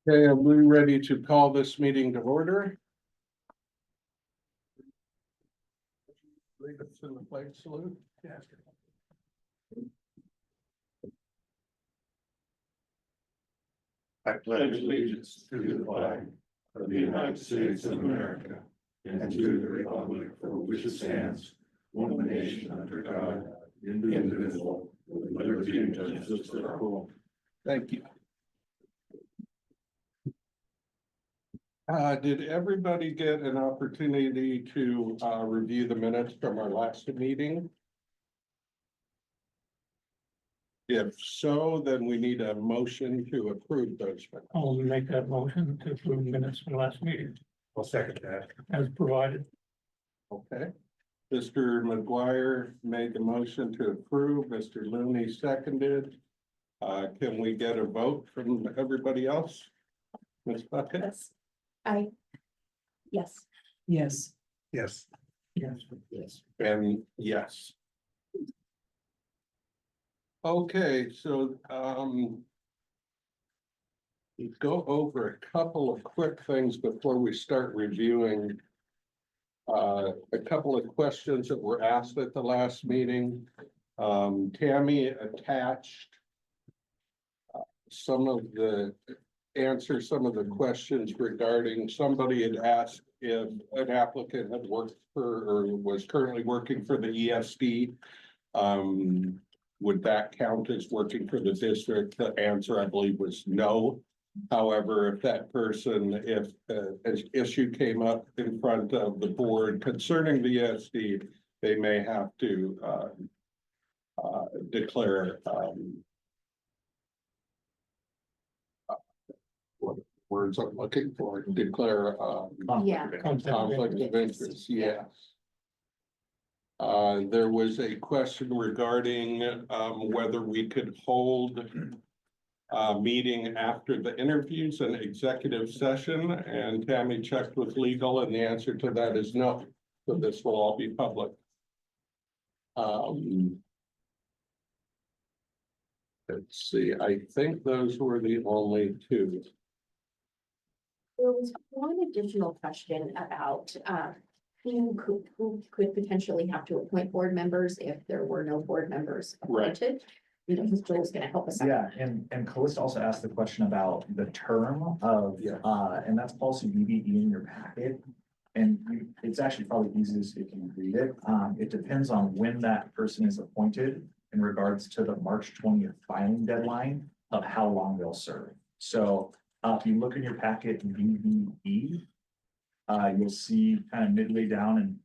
Okay, are we ready to call this meeting to order? Lead us in the flag salute. I pledge allegiance to the flag of the United States of America and to the republic for which it stands, one nation under God, indivisible, with liberty and justice for all. Thank you. Did everybody get an opportunity to review the minutes from our last meeting? If so, then we need a motion to approve those minutes. I'll make that motion to approve minutes for the last meeting I'll second that. as provided. Okay. Mr. McGuire made the motion to approve, Mr. Looney seconded. Can we get a vote from everybody else? Ms. Bucket? Yes. Yes. Yes. Yes. Yes. Yes. And yes. Okay, so go over a couple of quick things before we start reviewing. A couple of questions that were asked at the last meeting. Tammy attached some of the questions regarding, somebody had asked if an applicant had worked for or was currently working for the ESD. Would that count as working for the district? The answer, I believe, was no. However, if that person, if an issue came up in front of the board concerning the ESD, they may have to declare what words I'm looking for, declare Yeah. conflict of interest, yes. There was a question regarding whether we could hold a meeting after the interviews and executive session, and Tammy checked with legal, and the answer to that is no. So this will all be public. Let's see, I think those were the only two. There was one additional question about who could potentially have to appoint board members if there were no board members Right. appointed. You know, Joel's gonna help us out. Yeah, and Calista also asked the question about the term of, Yeah. and that's policy BBE in your packet. And it's actually probably easiest if you read it. It depends on when that person is appointed in regards to the March 20th filing deadline of how long they'll serve. So if you look in your packet, BBE, you'll see kind of midway down, and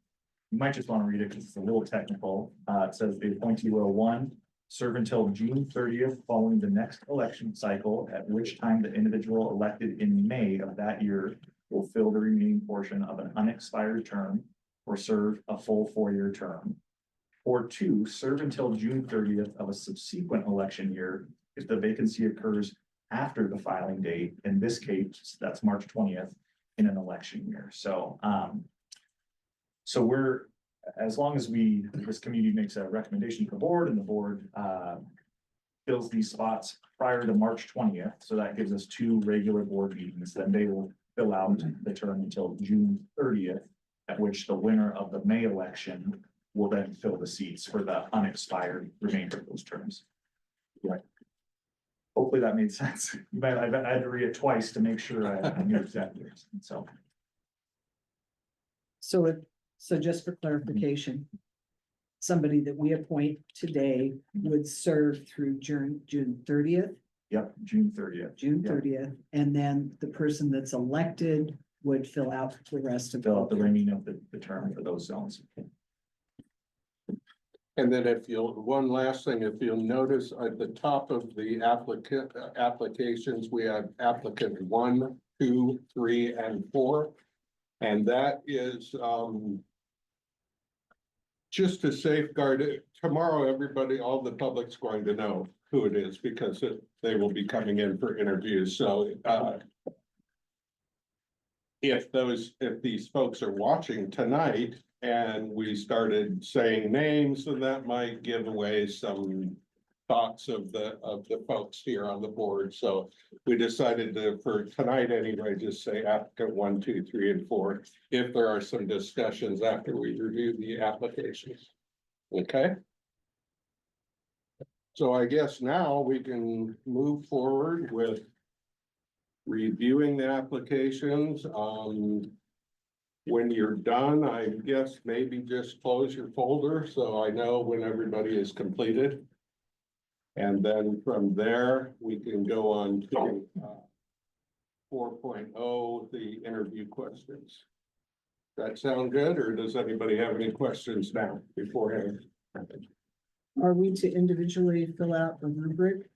you might just want to read it because it's a little technical. It says the appointee will, one, serve until June 30th following the next election cycle, at which time the individual elected in May of that year will fill the remaining portion of an unexpired term or serve a full 4-year term. Or two, serve until June 30th of a subsequent election year if the vacancy occurs after the filing date. In this case, that's March 20th in an election year. So, so we're, as long as this committee makes a recommendation to the board and the board fills these spots prior to March 20th. So that gives us 2 regular board meetings. Then they will fill out the term until June 30th, at which the winner of the May election will then fill the seats for the unexpired remainder of those terms. Right. Hopefully that made sense. I had to read it twice to make sure I knew exactly. So. So just for clarification, somebody that we appoint today would serve through June 30th, Yep, June 30th. June Yep. 30th, and then the person that's elected would fill out the rest of. Fill out the remaining of the term for those zones. And then if you'll, one last thing, if you'll notice at the top of the applications, we have applicant 1, 2, 3, and 4. And that is just to safeguard it. Tomorrow, everybody, all the public's going to know who it is because they will be coming in for interviews. So if these folks are watching tonight and we started saying names, then that might give away some thoughts of the folks here on the board. So we decided to, for tonight anyway, just say applicant 1, 2, 3, and 4, if there are some discussions after we review the applications. Okay? So I guess now we can move forward with reviewing the applications. When you're done, I guess maybe just close your folder so I know when everybody is completed. And then from there, we can go on to 4.0, the interview questions. That sound good, or does anybody have any questions now beforehand? Are we to individually fill out a rubric?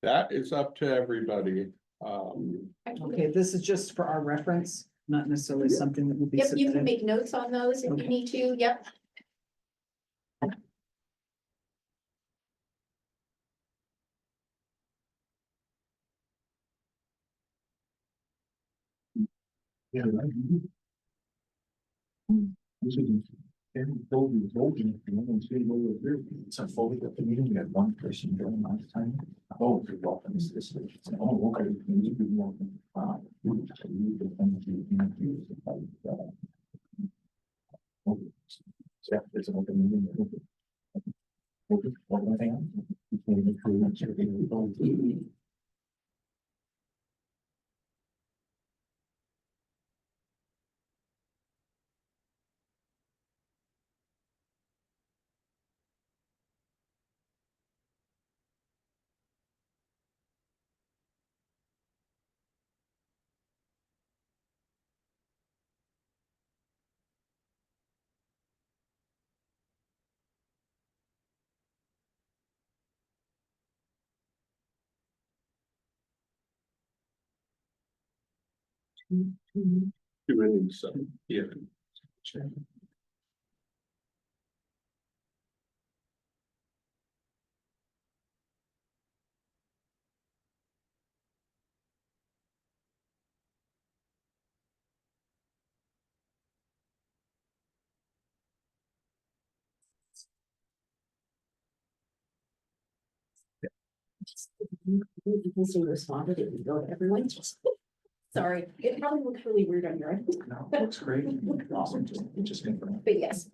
That is up to everybody. Okay, this is just for our reference, not necessarily something that will be Yep, you can submitted. make notes on those if you Okay. need to, yep. Yeah. This is. And told you, and see what you're doing. So fully at the meeting, we had one person during my time. Oh, you're welcome. Oh, okay. You need to be welcome. So you can come to interviews about, okay. So, yeah, it's an open meeting. Okay, one thing. You can make sure that you're able to- Doing so, yeah. Because they responded, it would go to everyone. Sorry, it probably looks really weird on your end, No, looks great. Awesome. Just confirm. but yes.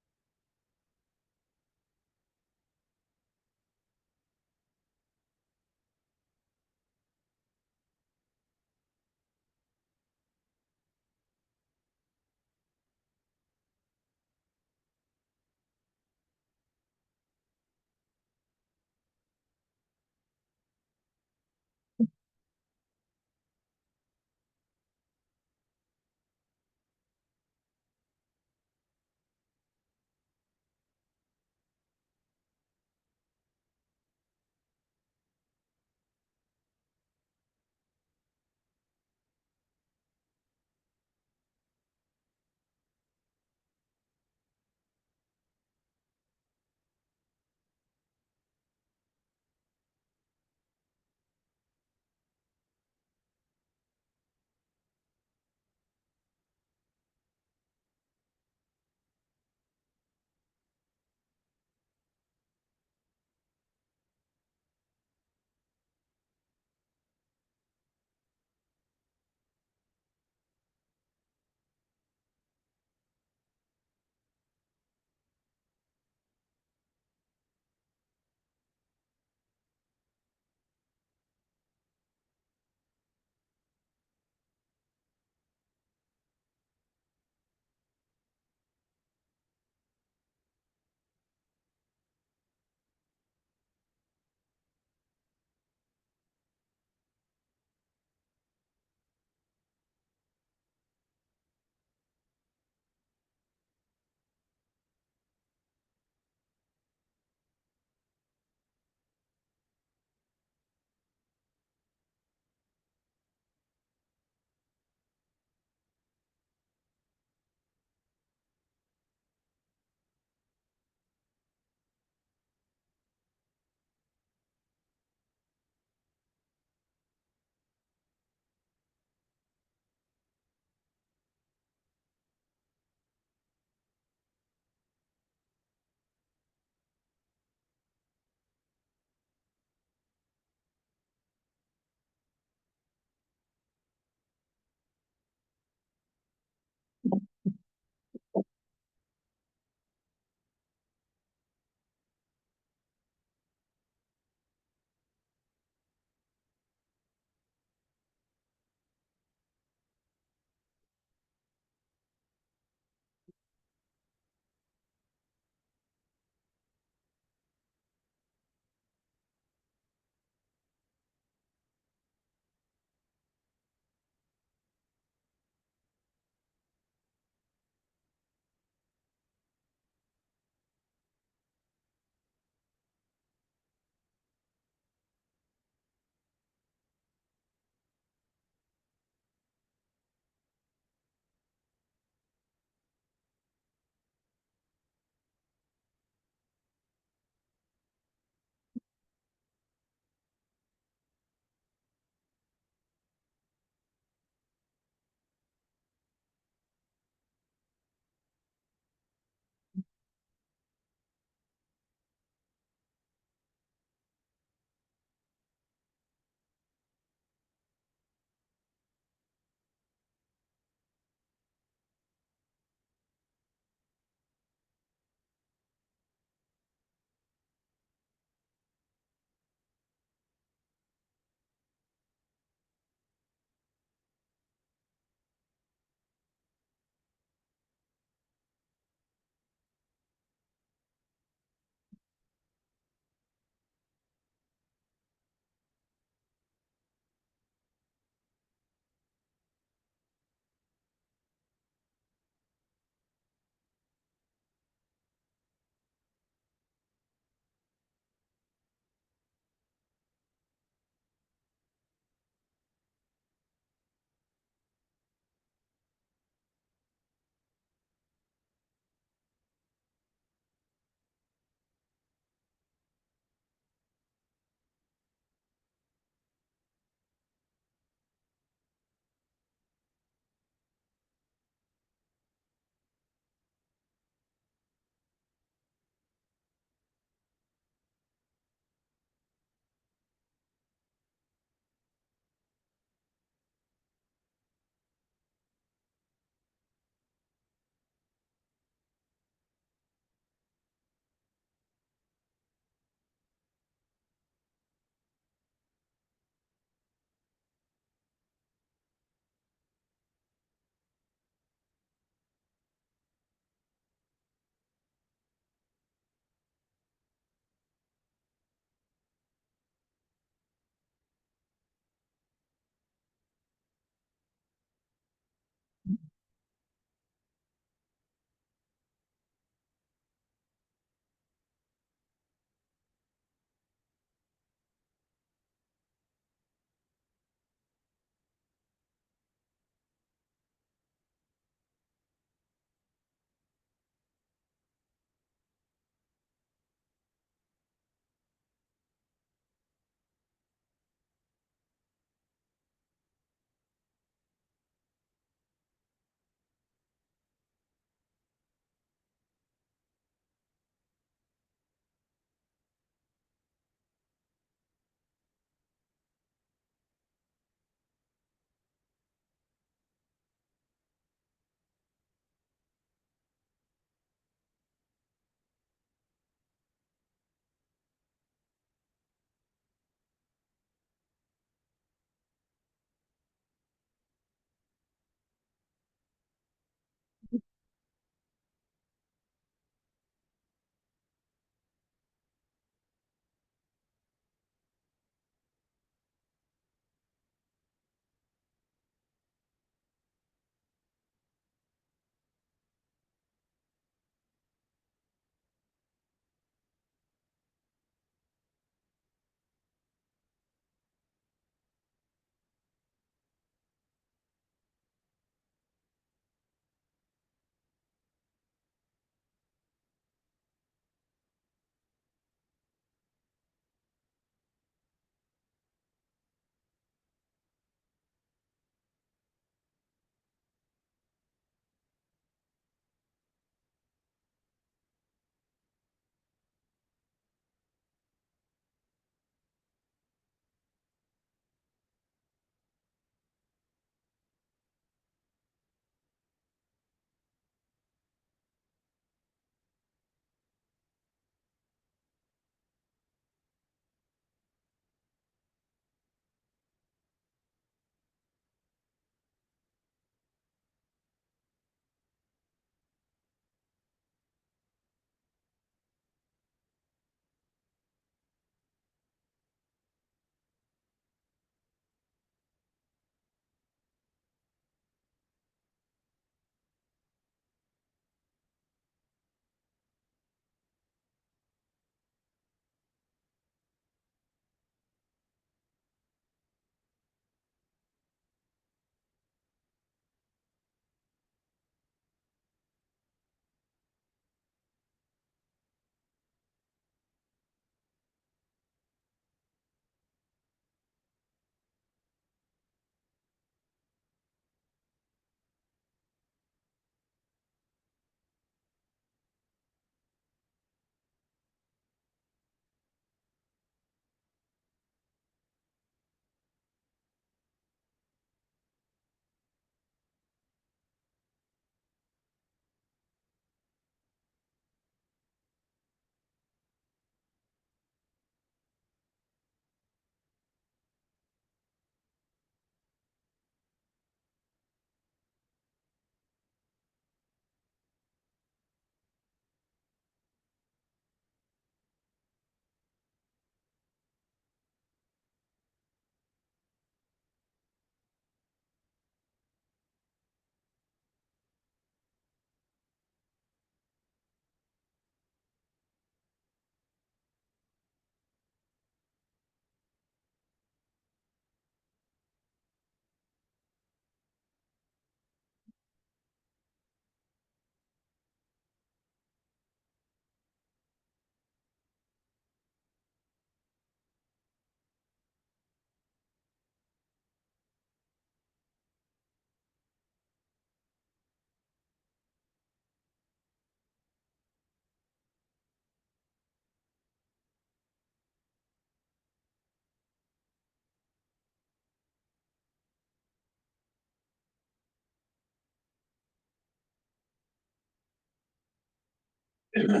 Yeah,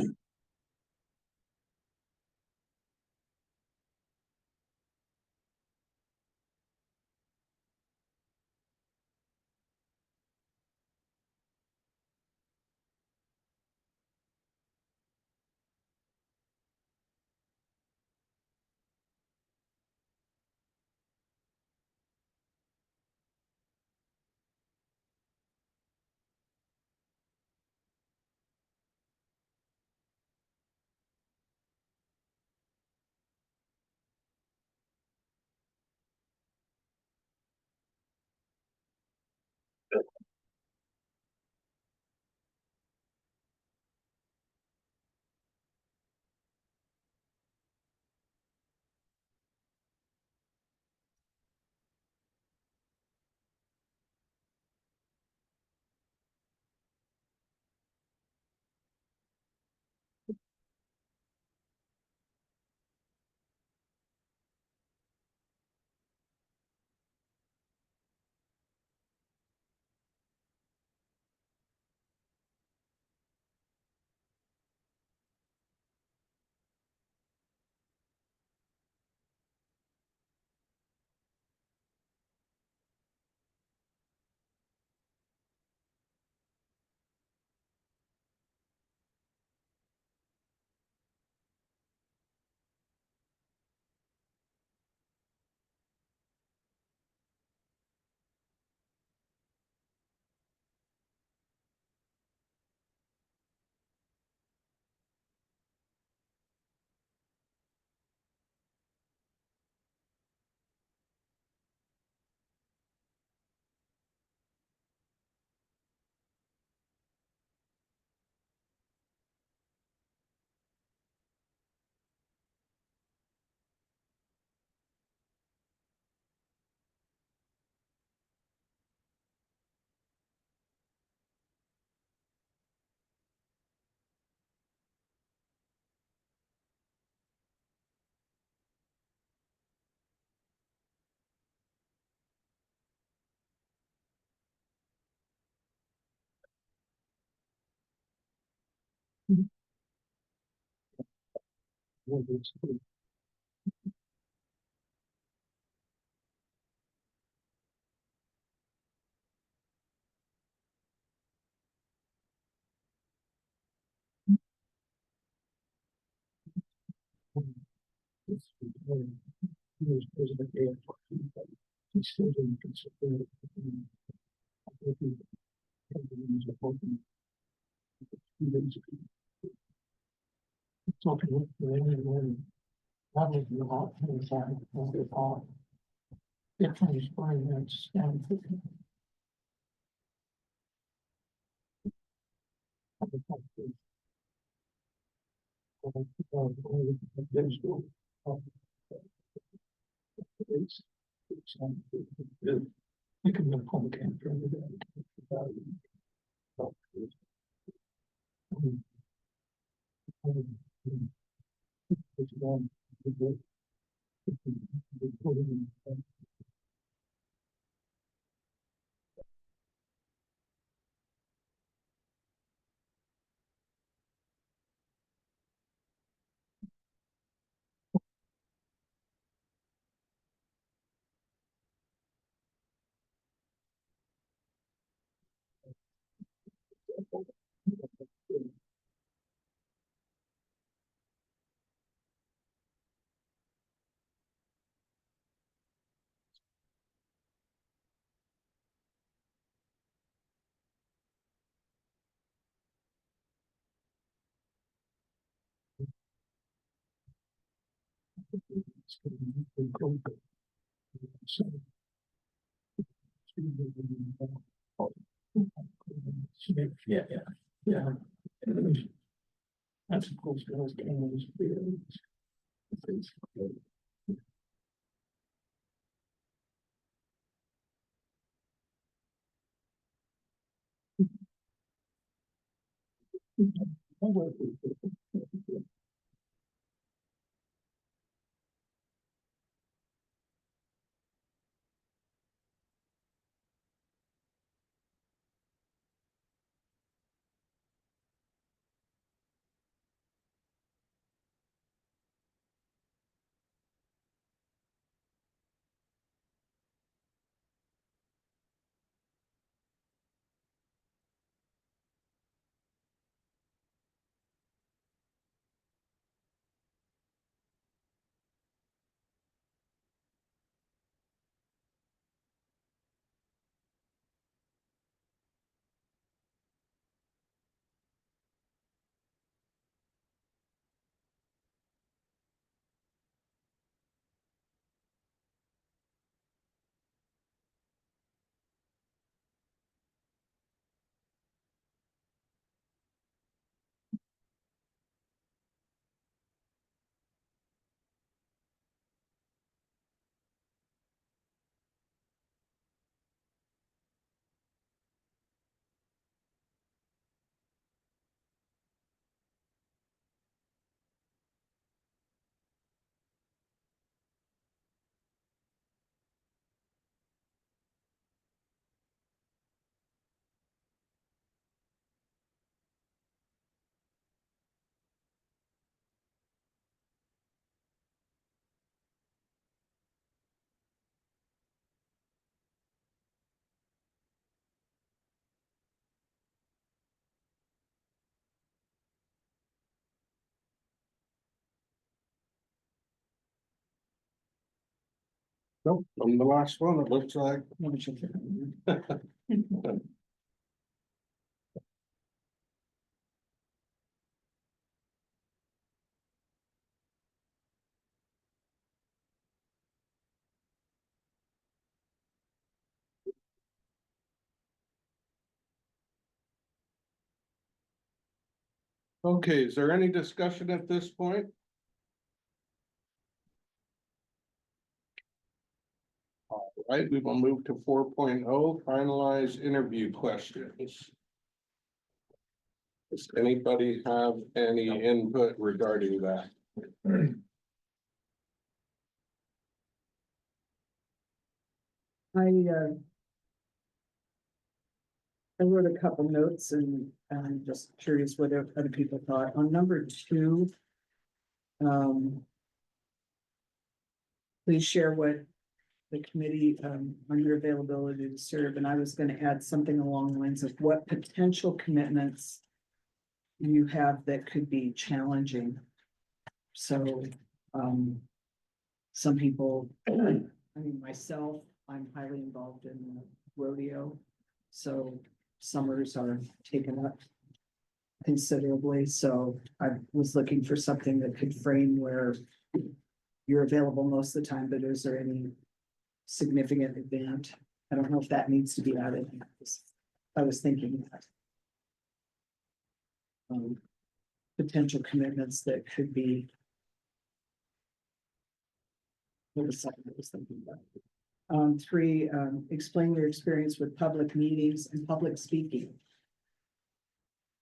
yeah, yeah. That's supposed to Nope, I'm the last one, it looks like. Let me check it. Okay, is there any discussion at this point? All right, we will move to 4.0, finalize interview questions. Does anybody have any input regarding that? I wrote a couple notes and I'm just curious what other people thought. On number 2. Please share what the committee, on your availability to serve, and I was gonna add something along the lines of what potential commitments you have that could be challenging. So, some people, I mean, myself, I'm highly involved in the rodeo. So summers are taken up considerably, so I was looking for something that could frame where you're available most of the time, but is there any significant event? I don't know if that needs to be added. I was thinking that. Potential commitments that could be. What was something I was thinking about? 3, explain your experience with public meetings and public speaking.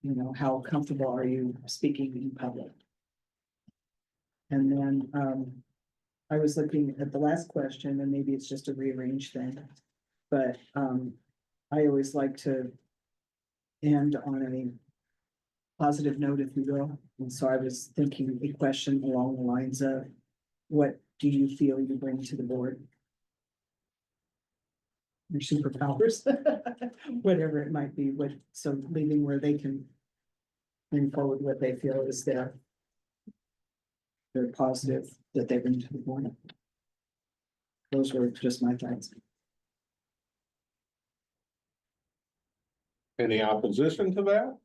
You know, how comfortable are you speaking in public? And then, I was looking at the last question, and maybe it's just a rearrange thing, but, I always like to end on a positive note, if you will. And so I was thinking a question along the lines of, what do you feel you bring to the board? Your superpowers, whatever it might be, so leaving where they can bring forward what they feel is their positive that they bring to the board. Those were just my thoughts. Any opposition to that?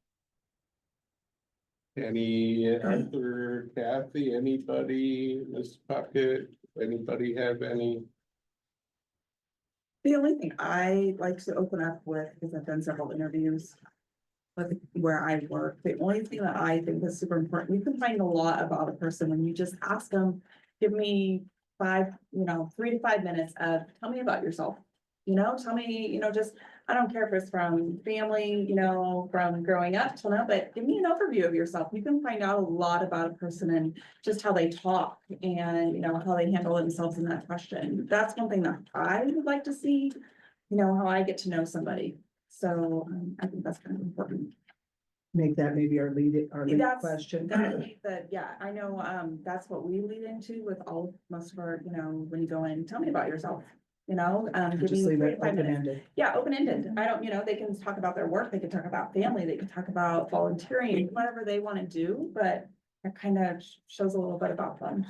Any Arthur, Kathy, anybody, Ms. Puckett, anybody have any? The only thing I like to open up with, because I've done several interviews with where I work, the only thing that I think is super important, you can find a lot about a person when you just ask them, give me 3 to 5 minutes of, tell me about yourself. Tell me, just, I don't care if it's from family, from growing up till now, but give me an overview of yourself. You can find out a lot about a person and just how they talk and, how they handle themselves in that question. That's one thing that I would like to see, how I get to know somebody. So I think that's kind of important. Make that maybe our lead That's- question. Yeah, I know, that's what we lead into with most of our, when you go in, tell me about yourself. Give Just me leave 3 it to 5 minutes. open-ended. Yeah, open-ended. I don't, they can talk about their work, they can talk about family, they can talk about volunteering, whatever they want to do, but it kind of shows a little bit about them.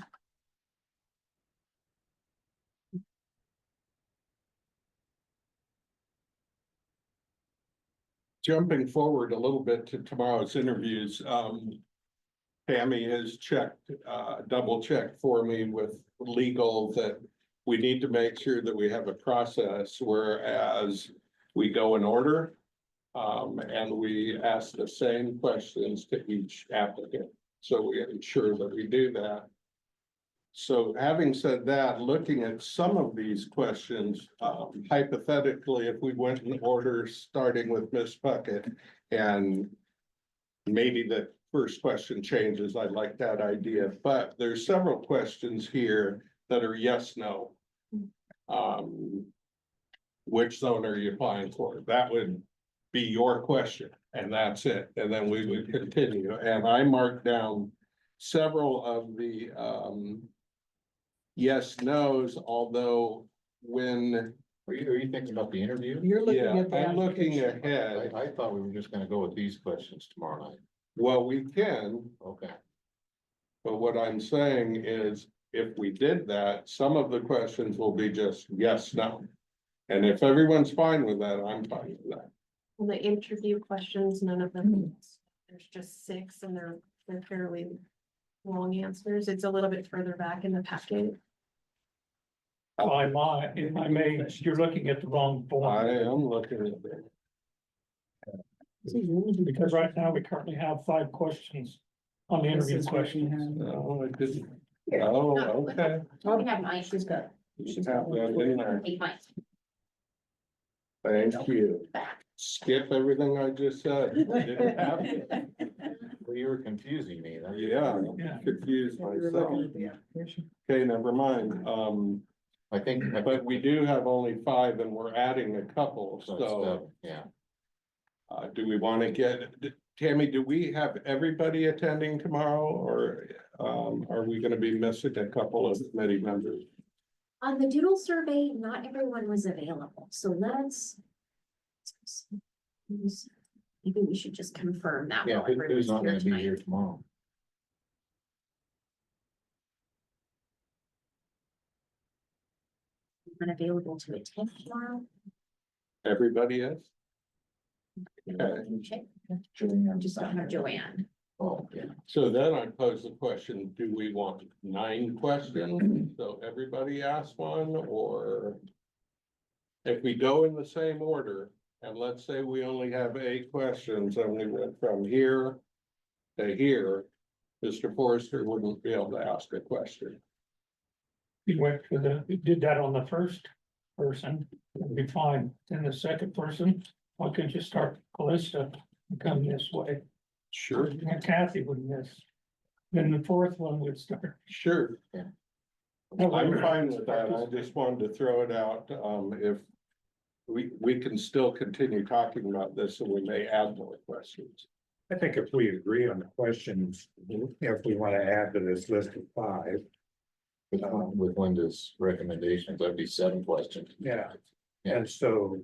Jumping forward a little bit to tomorrow's interviews, Tammy has checked, double checked for me with legal that we need to make sure that we have a process whereas we go in order. And we ask the same questions to each applicant, so we ensure that we do that. So having said that, looking at some of these questions, hypothetically, if we went in order, starting with Ms. Puckett, and maybe the first question changes, I like that idea, but there's several questions here that are yes, no. Which zone are you applying for? That would be your question, and that's it, and then we would continue, and I marked down several of the, yes, nos, although when, Are you thinking about the interview? You're looking yeah, at the I'm looking application. ahead. I thought we were just gonna go with these questions tomorrow night. Well, we can, Okay. but what I'm saying is, if we did that, some of the questions will be just yes, no. And if everyone's fine with that, I'm fine with that. Well, the interview questions, none of them, there's just 6 and they're fairly long answers. It's a little bit further back in the packet. If I may, you're looking at the wrong I form, am looking at it. because right now we currently have 5 questions on the interview This is what we questions. have. No, I didn't. Here. Oh, No, okay. We have mine. She's got. You should have that in there. Take mine Thank you. back. Skip everything I just said. Didn't have it. Well, you were confusing me. Yeah, Yeah. confused We were myself. looking at the application. Okay, never mind. I think. But we do have only 5 and we're adding a couple, so. Yeah, Do we want to get, Tammy, do we have everybody attending tomorrow or are we gonna be missing a couple of committee members? On the doodle survey, not everyone was available, so let's. Maybe we should just confirm that. yeah, while who's everyone's not here gonna be tonight. here tomorrow? Unavailable to attend tomorrow. Everybody is? Check. Julian, Just don't have Joanne. Oh, yeah. So then I pose the question, do we want 9 questions? So everybody asks one, or if we go in the same order, and let's say we only have 8 questions and we went from here to here, Mr. Forrester wouldn't be able to ask a question. You went for you did that on the first person, it'd be fine. Then the second person, why couldn't you start Callista and come this way? Sure. And Kathy would miss. Then the fourth one would start. Sure. I'm fine with that. I just wanted to throw it out, if we can still continue talking about this and we may add more questions. I think if we agree on the questions, if we want to add to this list of 5, With Linda's recommendations, that'd be 7 questions. Yeah. Yeah. and so,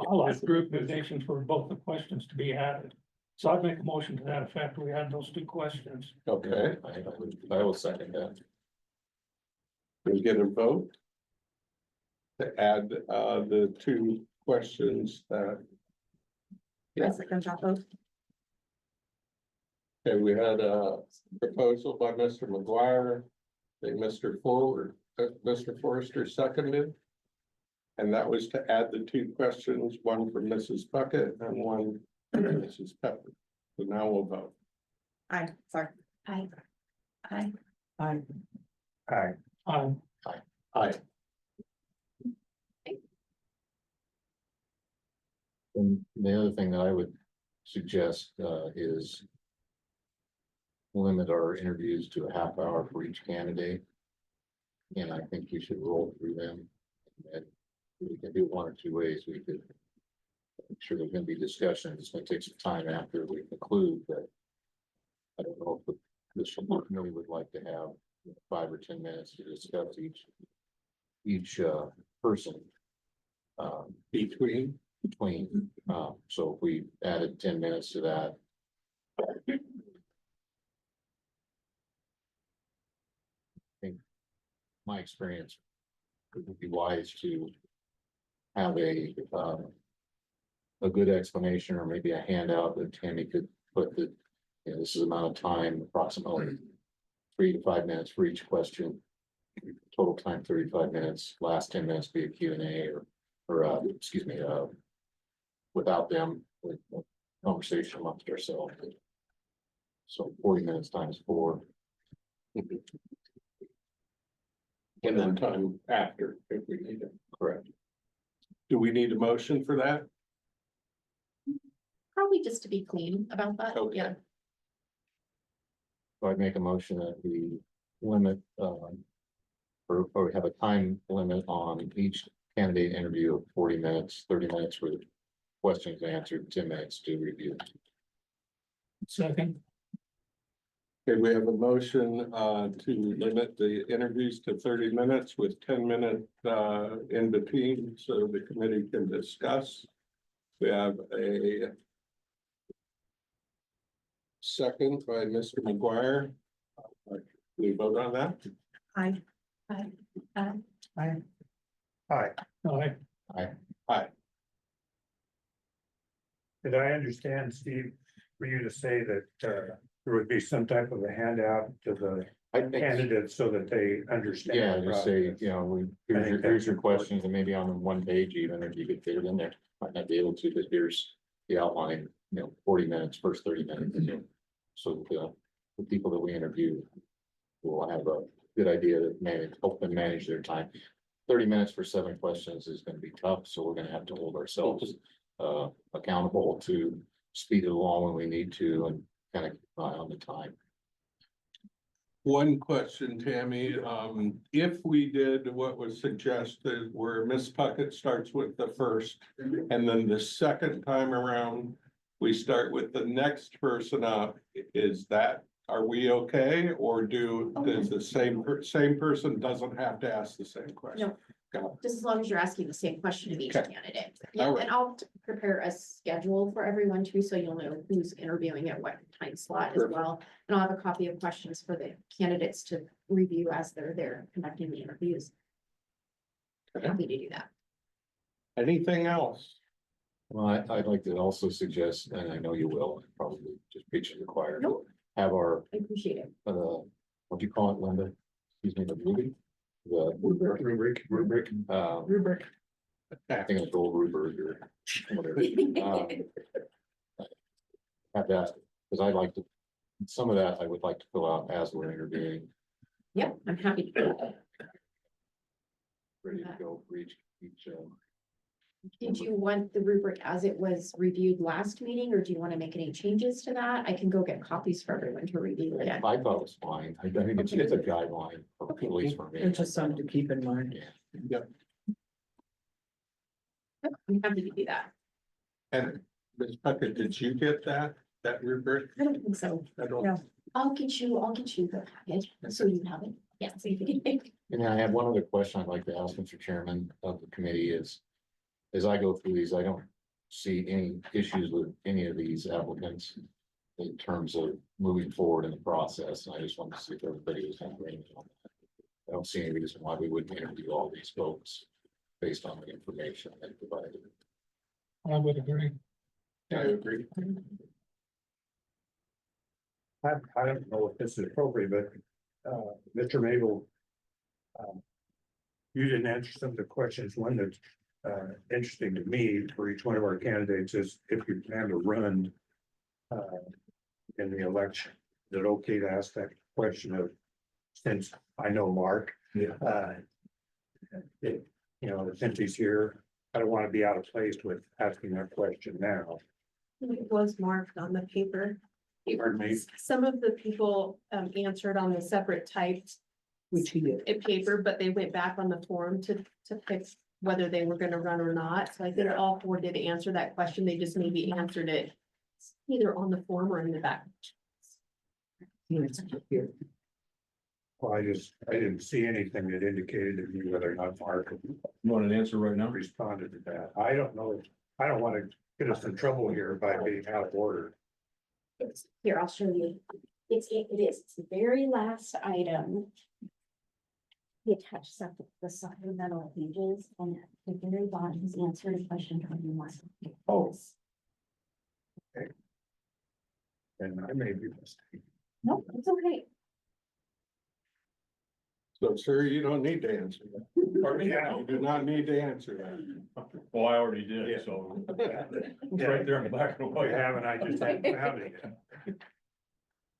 I like group recommendations for both the questions to be added. So I'd make a motion to that effect. We add those 2 questions. Okay, I will second that. we get a vote to add, the 2 questions that, Yeah. Second that vote. okay, we had a proposal by Mr. McGuire. Mr. Forrester seconded. And that was to add the 2 questions, one from Mrs. Bucket and one from Mrs. Pepper. So now we'll vote. Aye, sorry. Aye. Aye. I, I, Aye. And the other thing that I would suggest is limit our interviews to a half hour for each candidate. And I think we should roll through them. And we can do 1 or 2 ways. We could. I'm sure there's gonna be discussion. It's gonna take some time after we conclude, but I don't know if this really would like to have 5 or 10 minutes to discuss each person. Between, So if we added 10 minutes to that. I think my experience, it would be wise to have a good explanation or maybe a handout that Tammy could put that, this is the amount of time, approximately 3 to 5 minutes for each question. Total time 35 minutes, last 10 minutes be a Q&A or excuse me, without them, with conversation amongst ourselves. So 40 minutes times 4. and then time after if we need it. Correct. Do we need a motion for that? Probably just to be clean about that. Okay. Yeah. So I'd make a motion that we limit, or have a time limit on each candidate interview of 40 minutes, 30 minutes for the questions answered, 10 minutes to review. second, Okay, we have a motion to limit the interviews to 30 minutes with 10 minutes in between so the committee can discuss. We have a second by Mr. McGuire. We vote on that? I, Aye. I, Did I understand, Steve, for you to say that there would be some type of a handout to the I think, candidates so that they understand? yeah, the just say, process? you know, I think here's that's your important. questions and maybe on one page even if you could fit it in there. Might not be able to, but here's the outline, 40 minutes, first 30 minutes. So the people that we interview will have a good idea to help them manage their time. 30 minutes for 7 questions is gonna be tough, so we're gonna have to hold ourselves accountable to speed it along when we need to and kind of keep an eye on the time. One question, Tammy, if we did what was suggested, where Miss Puckett starts with the first, and then the second time around, we start with the next person up, are we okay? Or does the same person doesn't have to ask the same question? No. Got it. Just as long as you're asking the same question of each Okay. candidate. All Yeah, right. and I'll prepare a schedule for everyone too, so you'll know who's interviewing at what time slot as Perfect. well. And I'll have a copy of questions for the candidates to review as they're there conducting the interviews. Okay. Happy to do that. Anything else? Well, I'd like to also suggest, and I know you will, probably just preach to the choir. Nope. Have our, I appreciate it. what do you call it, Linda? Excuse me, the movie? The Rubric. rubric, I think it's old rubric or whatever. Have that, because I'd like to, some of that I would like to fill out as we're interviewing, Yep, I'm happy to do that. ready to go for each. Did you want the rubric as it was reviewed last meeting, or do you want to make any changes to that? I can go get copies for everyone to review again. I thought it was fine. I think it's a guideline, at least for me. It's just something to keep in mind. I'm happy to do that. And Ms. Puckett, did you get that rubric? I don't think so. I don't- Yeah. I'll get you the package, so you have it. Yeah, so you can. And then I have one other question I'd like to ask Mr. Chairman of the committee is, as I go through these, I don't see any issues with any of these applicants in terms of moving forward in the process. And I just wanted to see if everybody was in agreement on that. I don't see any reason why we wouldn't interview all these folks based on the information they provided. I would agree. I agree. I don't know if this is appropriate, but Mr. Mabel. You didn't answer some of the questions. One that's interesting to me for each one of our candidates is if you plan to run in the election, is it okay to ask that question of, since I know Mark? Yeah. Since he's here, I don't want to be out of place with asking that question now. It was marked on the paper. Pardon me? Some of the people answered on the separate typed Which he did. paper, but they went back on the form to pick whether they were gonna run or not. So I think all 4 did answer that question. They just maybe answered it either on the form or in the back. Here. Well, I didn't see anything that indicated to me whether or not Mark You want an answer right now? responded to that. I don't know. I don't want to get us in trouble here by being out of order. Here, I'll show you. It's the very last item. He attached the supplemental pages and at the very bottom, he's answered a question 21. Oh. And I may be mistaken. No, it's okay. So, sir, you don't need to answer that. Pardon me? You do not need to answer that. Well, I already Yeah. did, so it's Yeah. right there in the back of the We white. haven't, I just haven't found it yet.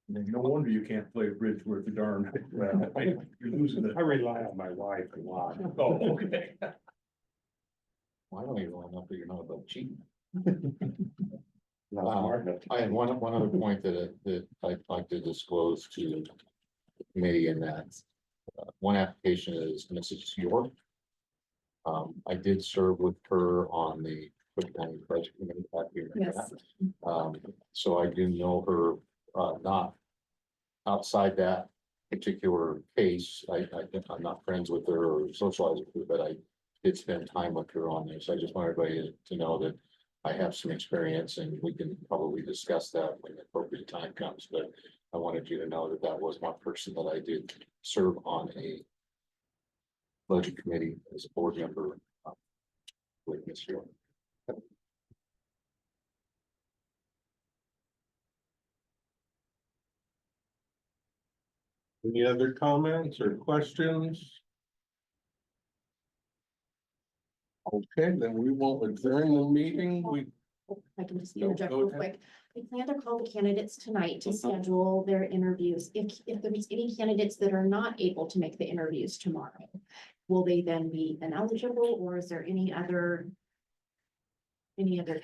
No wonder you can't play bridge worth a darn. Well, You're losing it. I rely on my wife a lot. Oh, okay. Well, I don't even know if you're not about cheating. Not smart enough to- I had one other point that I'd like to disclose to the committee in that. One application is Mrs. York. I did serve with her on the Cook County Budget Committee back here. Yes. So I do know her, not outside that particular case. I'm not friends with her or socialize with her, but I did spend time with her on this. I just want everybody to know that I have some experience and we can probably discuss that when the appropriate time comes, but I wanted you to know that that was one person that I did serve on a budget committee as a board member with Ms. York. Any other comments or questions? Okay, then we will adjourn the meeting. We, I can just No, interject go real ahead. quick. I plan to call the candidates tonight to schedule their interviews. If there's any candidates that are not able to make the interviews tomorrow, will they then be ineligible, or is there any other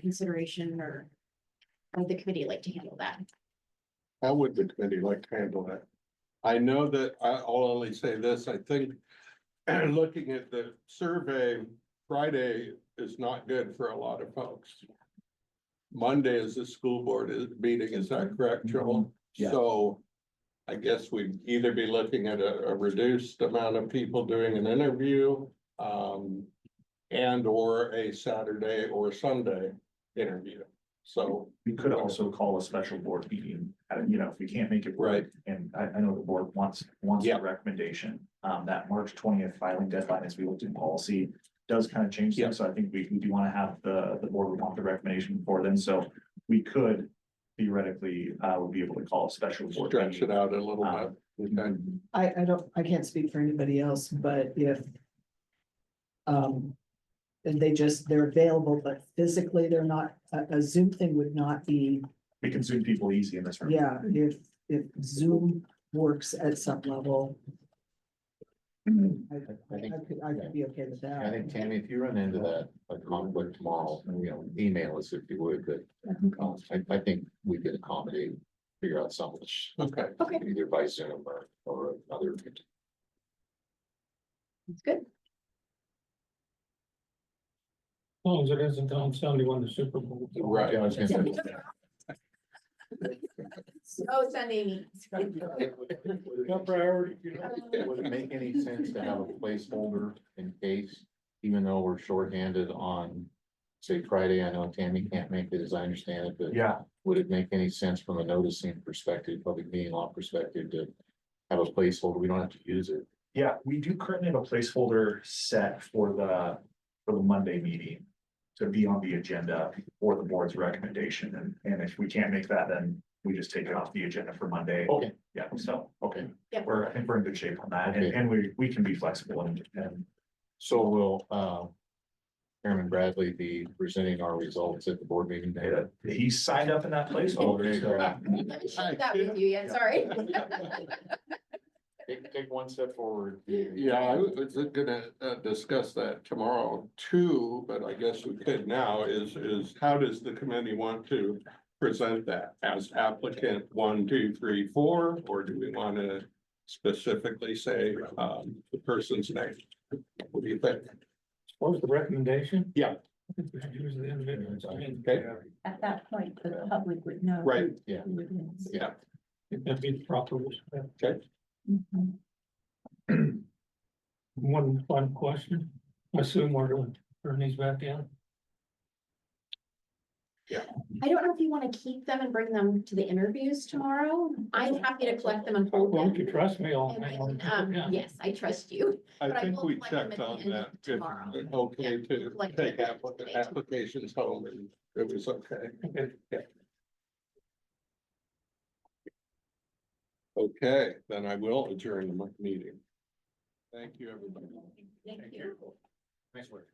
consideration, or would the committee like to handle that? how would the committee like to handle that? I know that I'll only say this, I think, looking at the survey, Friday is not good for a lot of folks. Monday is the school board meeting, is that correct, Joel? Yeah. So I guess we'd either be looking at a reduced amount of people doing an interview, and or a Saturday or Sunday interview. So, We could also call a special board meeting, if we can't make it work. Right. And I know the board wants Yeah. a recommendation. That March 20th filing deadline, as we looked in policy, does kind of change Yeah. things. So I think we do want to have the board would want the recommendation before then. So we could theoretically, would be able to call a special board. stretch it meeting. out a little bit. Okay. I can't speak for anybody else, but if and they're available, but physically they're not, a Zoom thing would not be, We can zoom people easy in this room. yeah, if Zoom works at some level. I could be okay with that. I think Tammy, if you run into that, like conflict tomorrow, email us if you would, but I think we could accommodate, figure out something. Okay. Okay, Either by Zoom or other. that's good. As long as it isn't on Sunday when the Super Bowl. Right. Yeah, I was gonna say. Oh, Sunday. priority, Would it make any sense to have a placeholder in case, even though we're shorthanded on, say, Friday? I know Tammy can't make it, as I understand it, but Yeah, would it make any sense from a noticing perspective, public meeting law perspective, to have a placeholder? We don't have to use it. yeah, we do currently have a placeholder set for the Monday meeting. To be on the agenda for the board's recommendation, and if we can't make that, then we just take it off the agenda for Monday. Okay. Yeah, so Okay, I think we're in good shape on that, Okay. and we can be flexible and so will Chairman Bradley be presenting our results at the board meeting day? he's signed up in that placeholder. so- Let me share that with you yet, sorry. Take one step forward. Yeah, I was gonna discuss that tomorrow too, but I guess we could now is how does the committee want to present that as applicant 1, 2, 3, 4, or do we want to specifically say the person's name? What do you think? What was the recommendation? Yeah. I think we should use the individuals. I mean, Okay. At that point, the public would know. Right. Yeah. who it is. Yeah, that'd be the proper response. okay. Mhm. One final question. I assume we're going to turn these back in. I don't know if you want to keep them and bring them to the interviews tomorrow. I'm happy to collect them and hold Well, them. you can trust me on And I that. can, Yeah. yes, I trust you. But I I think will we collect them checked at the on end that. of If tomorrow. it's okay to Collect take them today. applications home and it was okay. Okay. Okay, then I will adjourn the meeting. Thank you, everybody. Thank you. Nice work.